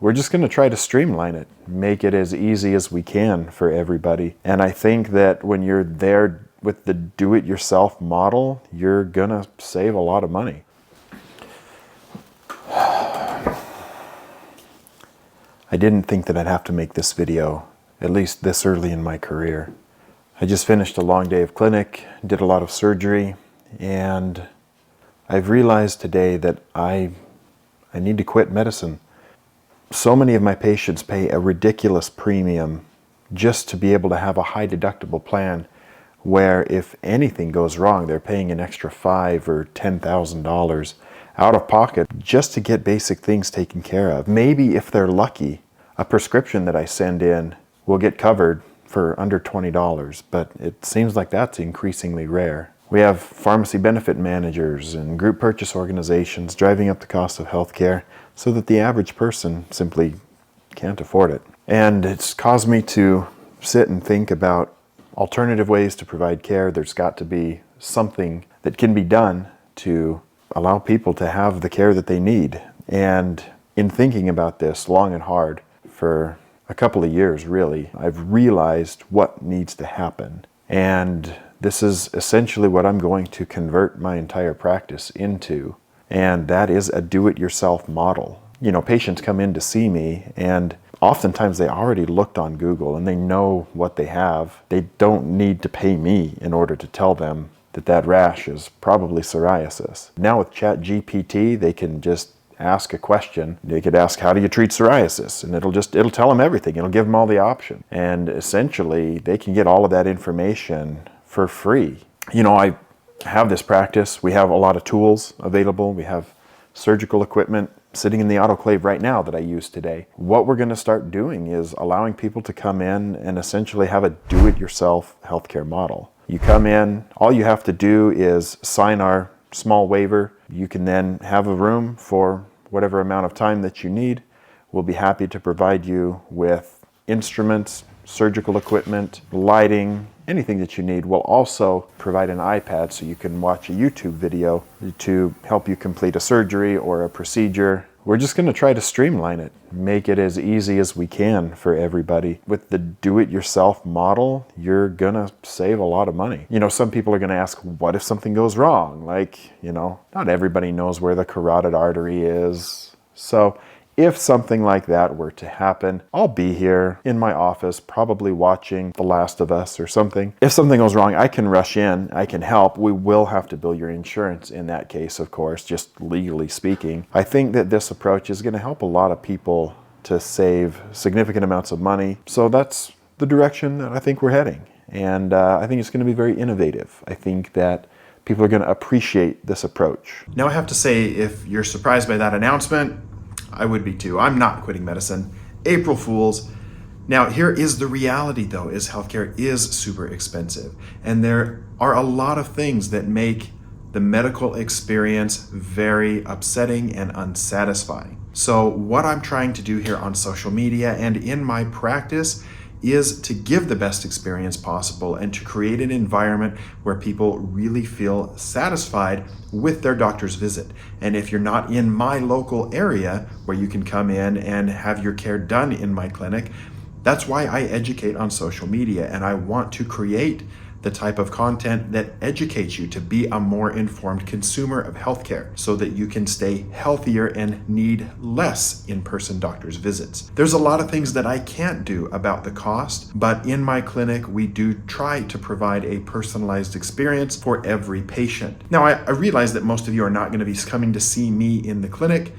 we're just going to try to streamline it, make it as easy as we can for everybody. And I think that when you're there with the do-it-yourself model, you're going to save a lot of money. I didn't think that I'd have to make this video, at least this early in my career. I just finished a long day of clinic, did a lot of surgery, and I've realized today that I need to quit medicine. So many of my patients pay a ridiculous premium just to be able to have a high deductible plan where if anything goes wrong, they're paying an extra $5,000 or $10,000 out of pocket just to get basic things taken care of. Maybe if they're lucky, a prescription that I send in will get covered for under $20, but it seems like that's increasingly rare. We have pharmacy benefit managers and group purchase organizations driving up the cost of healthcare so that the average person simply can't afford it. And it's caused me to sit and think about alternative ways to provide care. There's got to be something that can be done to allow people to have the care that they need. And in thinking about this long and hard for a couple of years, really, I've realized what needs to happen. And this is essentially what I'm going to convert my entire practice into. And that is a do-it-yourself model. You know, patients come in to see me and oftentimes they already looked on Google and they know what they have. They don't need to pay me in order to tell them that that rash is probably psoriasis. Now with ChatGPT, they can just ask a question. They could ask, how do you treat psoriasis? And it'll tell them everything. It'll give them all the options. And essentially, they can get all of that information for free. You know, I have this practice. We have a lot of tools available. We have surgical equipment sitting in the autoclave right now that I use today. What we're going to start doing is allowing people to come in and essentially have a do-it-yourself healthcare model. You come in, all you have to do is sign our small waiver. You can then have a room for whatever amount of time that you need. We'll be happy to provide you with instruments, surgical equipment, lighting, anything that you need. We'll also provide an iPad so you can watch a YouTube video to help you complete a surgery or a procedure. We're just going to try to streamline it, make it as easy as we can for everybody. With the do-it-yourself model, you're going to save a lot of money. You know, some people are going to ask, what if something goes wrong? Like, you know, not everybody knows where the carotid artery is. So if something like that were to happen, I'll be here in my office, probably watching The Last of Us or something. If something goes wrong, I can rush in, I can help. We will have to bill your insurance in that case, of course, just legally speaking. I think that this approach is going to help a lot of people to save significant amounts of money. So that's the direction that I think we're heading. And I think it's going to be very innovative. I think that people are going to appreciate this approach. Now I have to say, if you're surprised by that announcement, I would be too. I'm not quitting medicine. April Fools. Now, here is the reality, though, is healthcare is super expensive. And there are a lot of things that make the medical experience very upsetting and unsatisfying. So what I'm trying to do here on social media and in my practice is to give the best experience possible and to create an environment where people really feel satisfied with their doctor's visit. And if you're not in my local area where you can come in and have your care done in my clinic, that's why I educate on social media, and I want to create the type of content that educates you to be a more informed consumer of healthcare so that you can stay healthier and need less in-person doctor's visits. There's a lot of things that I can't do about the cost, but in my clinic, we do try to provide a personalized experience for every patient. Now, I realize that most of you are not going to be coming to see me in the clinic,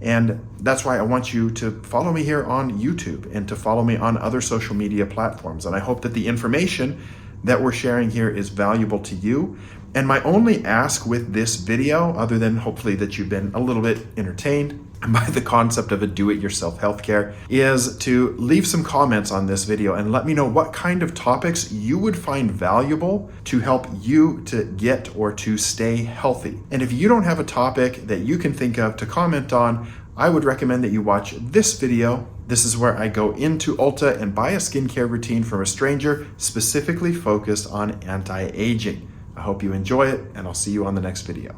and that's why I want you to follow me here on YouTube and to follow me on other social media platforms. And I hope that the information that we're sharing here is valuable to you. And my only ask with this video, other than hopefully that you've been a little bit entertained by the concept of a do-it-yourself healthcare, is to leave some comments on this video and let me know what kind of topics you would find valuable to help you to get or to stay healthy. And if you don't have a topic that you can think of to comment on, I would recommend that you watch this video. This is where I go into Ulta and buy a skincare routine from a stranger specifically focused on anti-aging. I hope you enjoy it, and I'll see you on the next video.